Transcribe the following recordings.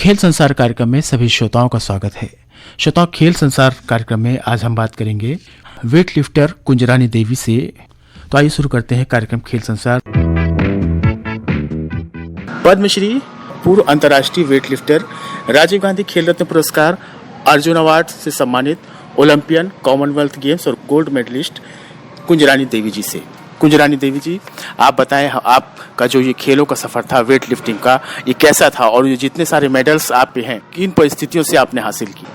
खेल संसार कार्यक्रम में सभी श्रोताओं का स्वागत है। श्रोताओं, खेल संसार कार्यक्रम में आज हम बात करेंगे वेट लिफ्टर कुंजरानी देवी से। तो आइए शुरू करते हैं कार्यक्रम खेल संसार। पद्मश्री, पूर्व अंतर्राष्ट्रीय वेट लिफ्टर, राजीव गांधी खेल रत्न पुरस्कार, अर्जुन अवार्ड से सम्मानित ओलंपियन, कॉमनवेल्थ गेम्स और गोल्ड मेडलिस्ट कुंजरानी देवी जी से। कुंजरानी देवी जी, आप बताएं, आपका जो ये खेलों का सफर था वेट लिफ्टिंग का, ये कैसा था और ये जितने सारे मेडल्स आप पे हैं, किन परिस्थितियों से आपने हासिल की?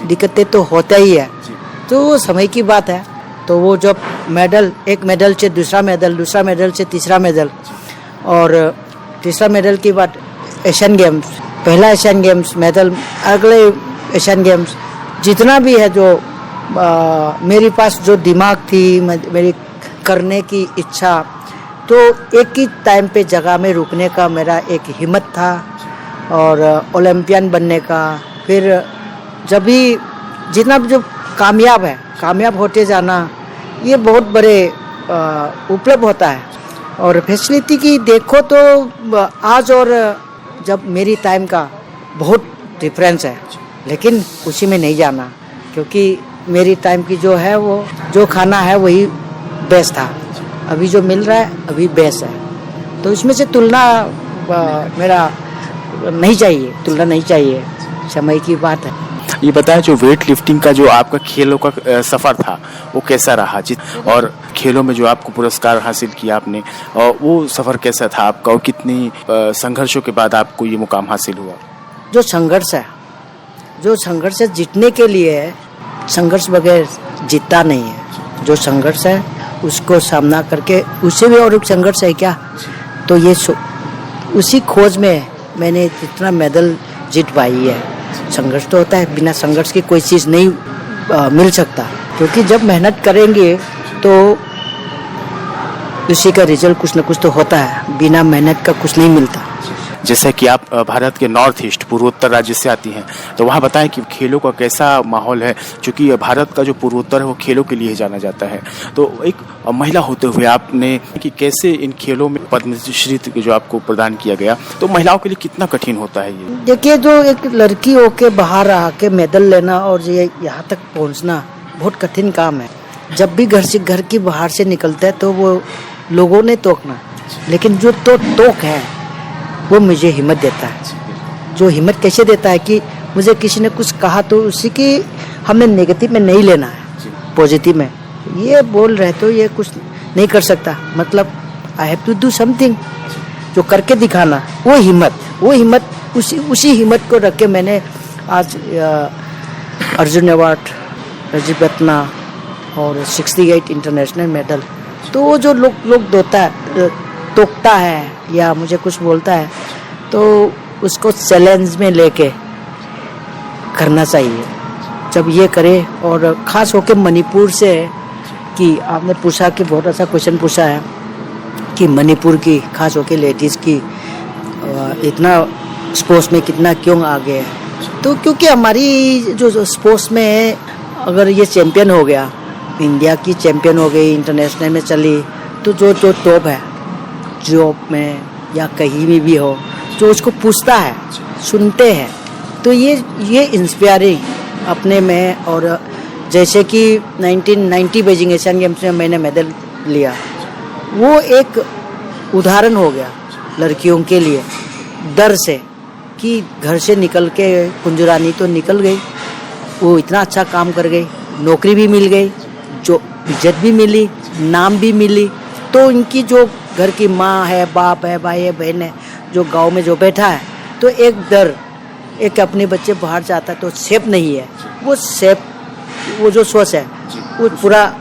दिक्कतें तो होता ही है, तो समय की बात है। तो वो जब मेडल, एक मेडल से दूसरा मेडल, दूसरा मेडल से तीसरा मेडल, और तीसरा मेडल के बाद एशियन गेम्स, पहला एशियन गेम्स मेडल, अगले एशियन गेम्स, जितना भी है जो मेरे पास जो दिमाग थी, मेरी करने की इच्छा, तो एक ही टाइम पे जगह में रुकने का मेरा एक हिम्मत था और ओलंपियन बनने का। फिर जब भी जितना भी जो कामयाब होते जाना, ये बहुत बड़े उपलब्ध होता है। और फैसिलिटी की देखो तो आज और जब मेरी टाइम का बहुत डिफरेंस है, लेकिन उसी में नहीं जाना, क्योंकि मेरी टाइम की जो है वो जो खाना है वही बेस्ट था। अभी जो मिल रहा है अभी बेस्ट है, तो इसमें से तुलना मेरा नहीं चाहिए, तुलना नहीं चाहिए, समय की बात है। ये बताएं, जो वेट लिफ्टिंग का जो आपका खेलों का सफर था वो कैसा रहा, और खेलों में जो आपको पुरस्कार हासिल किया आपने, और वो सफर कैसा था आपका, और कितनी संघर्षों के बाद आपको ये मुकाम हासिल हुआ? जो संघर्ष है जीतने के लिए है, संघर्ष बगैर जीतता नहीं है। जो संघर्ष है उसको सामना करके, उससे भी और एक संघर्ष है क्या, तो ये उसी खोज में मैंने जितना मेडल जीत पाई है। संघर्ष तो होता है, बिना संघर्ष की कोई चीज़ नहीं मिल सकता, क्योंकि जब मेहनत करेंगे तो उसी का रिजल्ट कुछ न कुछ तो होता है, बिना मेहनत का कुछ नहीं मिलता। जैसे कि आप भारत के नॉर्थ ईस्ट, पूर्वोत्तर राज्य से आती हैं, तो वहाँ बताएं कि खेलों का कैसा माहौल है, क्योंकि भारत का जो पूर्वोत्तर है वो खेलों के लिए जाना जाता है। तो एक महिला होते हुए आपने कि कैसे इन खेलों में पद्मश्री जो आपको प्रदान किया गया, तो महिलाओं के लिए कितना कठिन होता है ये? देखिए, जो एक लड़की होके बाहर आके मेडल लेना और ये यहाँ तक पहुँचना बहुत कठिन काम है। जब भी घर की बाहर से निकलता है तो वो लोगों ने टोकना, लेकिन जो टोक है वो मुझे हिम्मत देता है। जो हिम्मत कैसे देता है कि मुझे किसी ने कुछ कहा तो उसी की हमने नेगेटिव में नहीं लेना है, पॉजिटिव में। ये बोल रहे तो ये कुछ नहीं कर सकता, मतलब I have to do something, जो करके दिखाना, वो हिम्मत उसी हिम्मत को रख के मैंने आज अर्जुन अवार्ड, राजीव रत्न और 68 इंटरनेशनल मेडल। तो वो जो लोग टोकता है या मुझे कुछ बोलता है, तो उसको चैलेंज में लेके करना चाहिए। जब ये करे, और ख़ास होके मणिपुर से, कि आपने पूछा कि बहुत अच्छा क्वेश्चन पूछा है कि मणिपुर की खास होके लेडीज़ की इतना स्पोर्ट्स में कितना क्यों आगे है। तो क्योंकि हमारी जो स्पोर्ट्स में अगर ये चैम्पियन हो गया, इंडिया की चैम्पियन हो गई, इंटरनेशनल में चली, तो जो टॉप है जॉब में या कहीं भी हो, जो उसको पूछता है, सुनते हैं, तो ये इंस्पायरिंग अपने में। और जैसे कि 1990 बीजिंग एशियन गेम्स में मैंने मेडल लिया, वो एक उदाहरण हो गया लड़कियों के लिए, डर से कि घर से निकल के कुंजरानी तो निकल गई, वो इतना अच्छा काम कर गई, नौकरी भी मिल गई, जो इज्जत भी मिली, नाम भी मिली। तो इनकी जो घर की माँ है, बाप है, भाई है, बहन है, जो गांव में जो बैठा है, तो एक डर, एक अपने बच्चे बाहर जाता है तो सेफ नहीं है, वो जो सोच है वो पूरा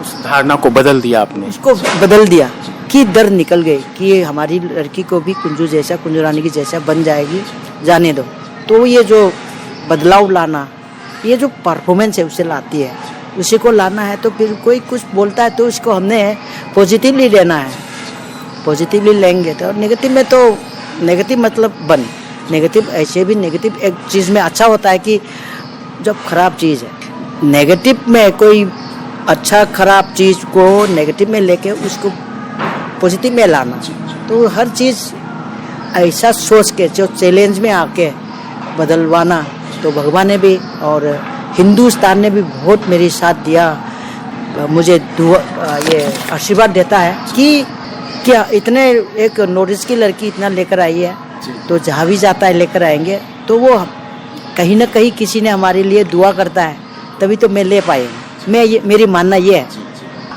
उस धारणा को बदल दिया आपने, उसको बदल दिया कि डर निकल गई कि हमारी लड़की को भी कुंजरानी की जैसा बन जाएगी, जाने दो। तो ये जो बदलाव लाना, ये जो परफॉर्मेंस है उसे लाती है, उसी को लाना है। तो फिर कोई कुछ बोलता है तो उसको हमने पॉजिटिवली लेना है, पॉजिटिवली लेंगे। तो नेगेटिव में तो नेगेटिव मतलब नेगेटिव, ऐसे भी नेगेटिव एक चीज़ में अच्छा होता है कि जब खराब चीज़ है, नेगेटिव में कोई अच्छा खराब चीज़ को नेगेटिव में लेके उसको पॉजिटिव में लाना। तो हर चीज़ ऐसा सोच के जो चैलेंज में आके बदलवाना, तो भगवान ने भी और हिंदुस्तान ने भी बहुत मेरे साथ दिया, मुझे ये आशीर्वाद देता है कि क्या इतने एक नॉर्थ की लड़की इतना लेकर आई है, तो जहाँ भी जाता है लेकर आएंगे, तो वो कहीं ना कहीं किसी ने हमारे लिए दुआ करता है, तभी तो मैं ले पाएंगे। मेरी मानना ये है।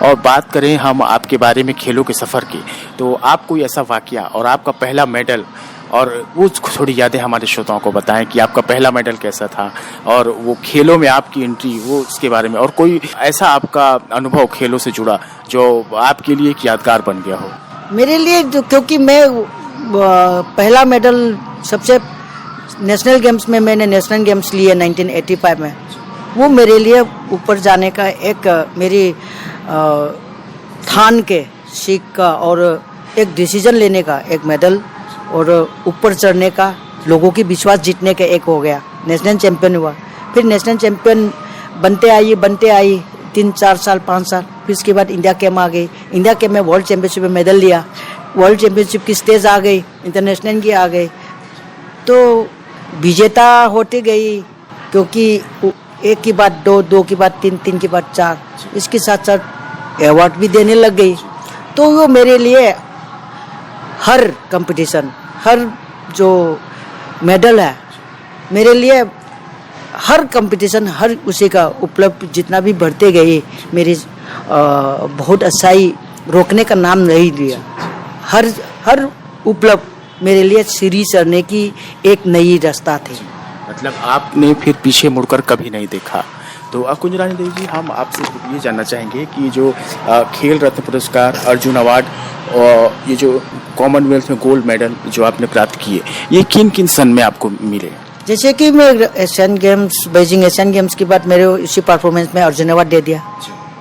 और बात करें हम आपके बारे में खेलों के सफ़र की, तो आप कोई ऐसा वाकया और आपका पहला मेडल और वो थोड़ी यादें हमारे श्रोताओं को बताएं कि आपका पहला मेडल कैसा था और वो खेलों में आपकी एंट्री, वो उसके बारे में, और कोई ऐसा आपका अनुभव खेलों से जुड़ा जो आपके लिए एक यादगार बन गया हो। मेरे लिए क्योंकि मैं पहला मेडल सबसे नेशनल गेम्स में मैंने नेशनल गेम्स लिए 1985 में, वो मेरे लिए ऊपर जाने का एक मेरी ठान के सीख का और एक डिसीजन लेने का एक मेडल और ऊपर चढ़ने का, लोगों की विश्वास जीतने का एक हो गया। नेशनल चैंपियन हुआ, फिर नेशनल चैंपियन बनते आई 3-4 साल 5 साल, फिर इसके बाद इंडिया कैम आ गई। इंडिया कैम में वर्ल्ड चैंपियनशिप में मेडल लिया, वर्ल्ड चैंपियनशिप की स्टेज आ गई, इंटरनेशनल की आ गई, तो विजेता होती गई, क्योंकि एक की बात दो, दो की बात तीन, तीन की बात चार, इसके साथ साथ अवार्ड भी देने लग गई। तो वो मेरे लिए हर कंपटीशन, हर जो मेडल है मेरे लिए, हर कंपटीशन, हर उसी का उपलब्ध जितना भी बढ़ते गए, मेरी बहुत अच्छाई रोकने का नाम नहीं लिया। हर उपलब्ध मेरे लिए सीढ़ी चढ़ने की एक नई रास्ता थी। मतलब आपने फिर पीछे मुड़कर कभी नहीं देखा। तो कुंज रानी देवी जी, हम आपसे ये जानना चाहेंगे कि जो खेल रत्न पुरस्कार, अर्जुन अवार्ड और ये जो कॉमनवेल्थ में गोल्ड मेडल जो आपने प्राप्त किए, ये किन किन सन में आपको मिले? जैसे कि मैं Asian games, Beijing Asian games के बाद मेरे इसी परफॉर्मेंस में अर्जुन अवार्ड दे दिया।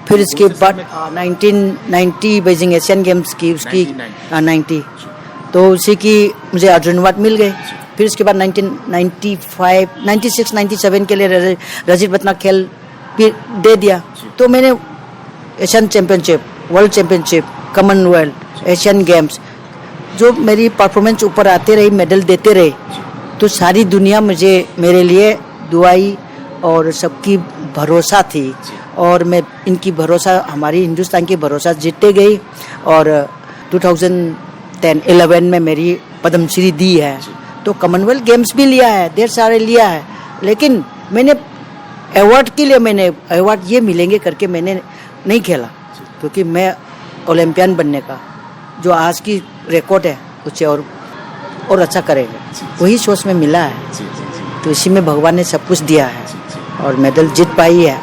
फिर इसके बाद 1990 बीजिंग एशियन गेम्स की उसकी 90, तो उसी की मुझे अर्जुन अवार्ड मिल गए। फिर इसके बाद 1995, 96, 97 के लिए रजत पदक खेल भी दे दिया। तो मैंने Asian championship, world championship, Commonwealth, Asian games, जो मेरी परफॉर्मेंस ऊपर आते रही, मेडल देते रहे, तो सारी दुनिया मुझे, मेरे लिए दुआई और सबकी भरोसा थी, और मैं इनकी भरोसा, हमारी हिंदुस्तान की भरोसा जीतते गई। और 2010-11 में मेरी पद्मश्री दी है। तो कॉमनवेल्थ गेम्स भी लिया है, ढेर सारे लिया है, लेकिन मैंने अवार्ड के लिए, मैंने अवार्ड ये मिलेंगे करके मैंने नहीं खेला, क्योंकि मैं ओलंपियन बनने का जो आज की रिकॉर्ड है उससे और अच्छा करेंगे, वही सोच में मिला है। तो इसी में भगवान ने सब कुछ दिया है और मेडल जीत पाई है।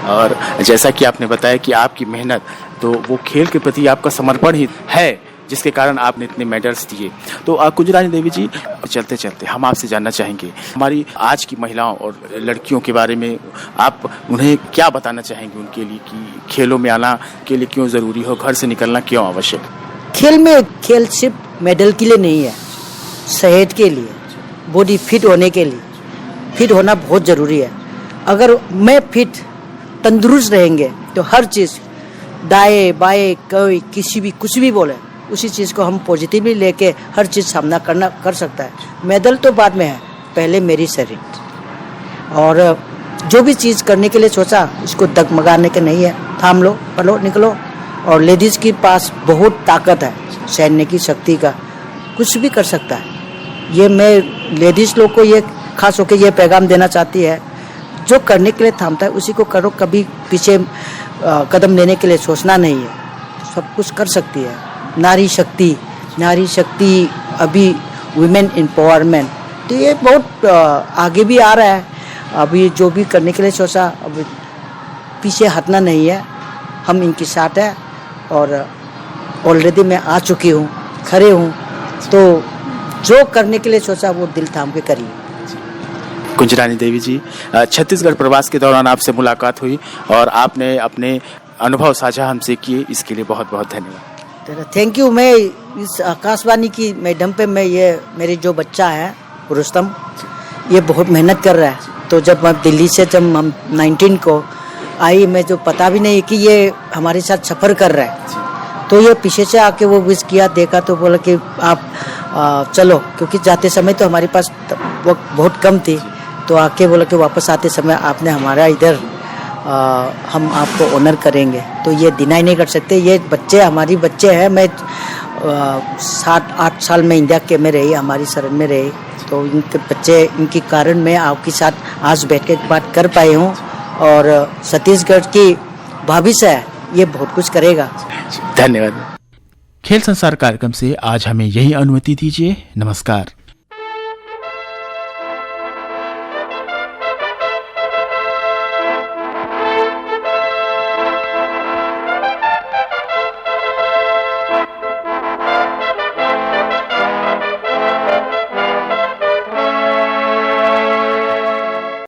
और जैसा कि आपने बताया कि आपकी मेहनत, तो वो खेल के प्रति आपका समर्पण ही है जिसके कारण आपने इतने मेडल्स दिए। तो कुंज रानी देवी जी, चलते चलते हम आपसे जानना चाहेंगे हमारी आज की महिलाओं और लड़कियों के बारे में, आप उन्हें क्या बताना चाहेंगे उनके लिए कि खेलों में आना के लिए क्यों ज़रूरी हो, घर से निकलना क्यों आवश्यक? खेल सिर्फ मेडल के लिए नहीं है, सेहत के लिए, बॉडी फिट होने के लिए, फिट होना बहुत ज़रूरी है। अगर मैं फिट, तंदुरुस्त रहेंगे तो हर चीज़, दाएं बाएं कोई किसी भी कुछ भी बोले, उसी चीज़ को हम पॉजिटिवली लेके हर चीज़ सामना कर सकता है। मेडल तो बाद में है, पहले मेरी शरीर। और जो भी चीज़ करने के लिए सोचा, उसको डगमगाने के नहीं है, थाम लो, पढ़ो, निकलो। और लेडीज़ के पास बहुत ताकत है, सैन्य की शक्ति का, कुछ भी कर सकता है। ये मैं लेडीज़ लोग को ये खास होकर ये पैगाम देना चाहती है, जो करने के लिए थामता है उसी को करो, कभी पीछे कदम लेने के लिए सोचना नहीं है, सब कुछ कर सकती है। नारी शक्ति अभी वुमेन एम्पावरमेंट, तो ये बहुत आगे भी आ रहा है। अभी जो भी करने के लिए सोचा, अभी पीछे हटना नहीं है, हम इनके साथ है। और ऑलरेडी मैं आ चुकी हूँ, खड़े हूँ, तो जो करने के लिए सोचा वो दिल थाम के करिए। कुंज रानी देवी जी, छत्तीसगढ़ प्रवास के दौरान आपसे मुलाकात हुई और आपने अपने अनुभव साझा हमसे किए, इसके लिए बहुत बहुत धन्यवाद। Thank you. मैं इस आकाशवाणी की मैडम पे, मैं ये मेरे जो बच्चा है रुस्तम, ये बहुत मेहनत कर रहा है। तो जब हम दिल्ली से, जब हम 19 को आई, मैं जो पता भी नहीं कि ये हमारे साथ सफ़र कर रहा है, तो ये पीछे से आके वो विश किया, देखा तो बोला कि आप चलो, क्योंकि जाते समय तो हमारे पास वक्त बहुत कम थी, तो आके बोला कि वापस आते समय आपने हमारा इधर हम आपको ऑनर करेंगे, तो ये डिनाई नहीं कर सकते। ये बच्चे हमारी बच्चे हैं। मैं 7-8 साल में इंडिया के में रही, हमारी शरण में रही, तो इनके बच्चे, इनके कारण मैं आपके साथ आज बैठ के बात कर पाई हूँ। और छत्तीसगढ़ की भविष्य है, ये बहुत कुछ करेगा। धन्यवाद। खेल संसार कार्यक्रम से आज हमें यही अनुमति दीजिए। नमस्कार।